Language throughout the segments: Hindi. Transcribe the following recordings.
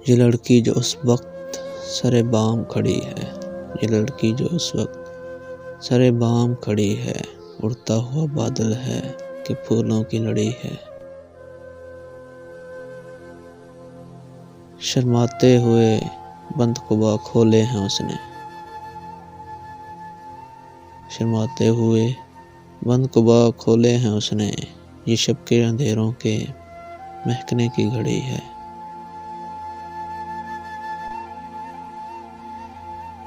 ये लड़की जो उस वक्त सरे बाम खड़ी है, ये लड़की जो उस वक्त सरे बाम खड़ी है, उड़ता हुआ बादल है कि फूलों की लड़ी है। शर्माते हुए बंद कुबा खोले हैं उसने, शर्माते हुए बंद कुबा खोले हैं उसने, ये शब के अंधेरों के महकने की घड़ी है।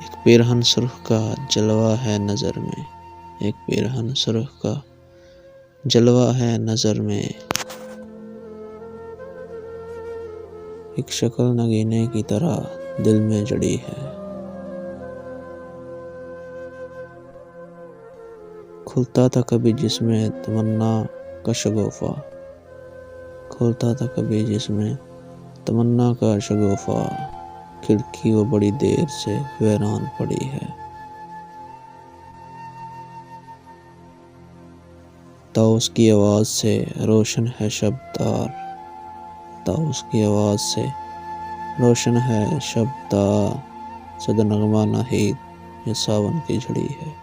एक पिरहन सुर्ख का जलवा है नज़र में, एक पिरहन सुर्ख का जलवा है नज़र में, एक शक्ल नगीने की तरह दिल में जड़ी है। खुलता था कभी जिसमें तमन्ना का शगुफ़ा, खुलता था कभी जिसमें तमन्ना का शगुफ़ा, खिड़की वो बड़ी देर से वीरान पड़ी है। ताउस की आवाज़ से रोशन है शब्दार, ताउस की आवाज़ से रोशन है शब्दार, सदा नगमा नाहीद ये सावन की झड़ी है।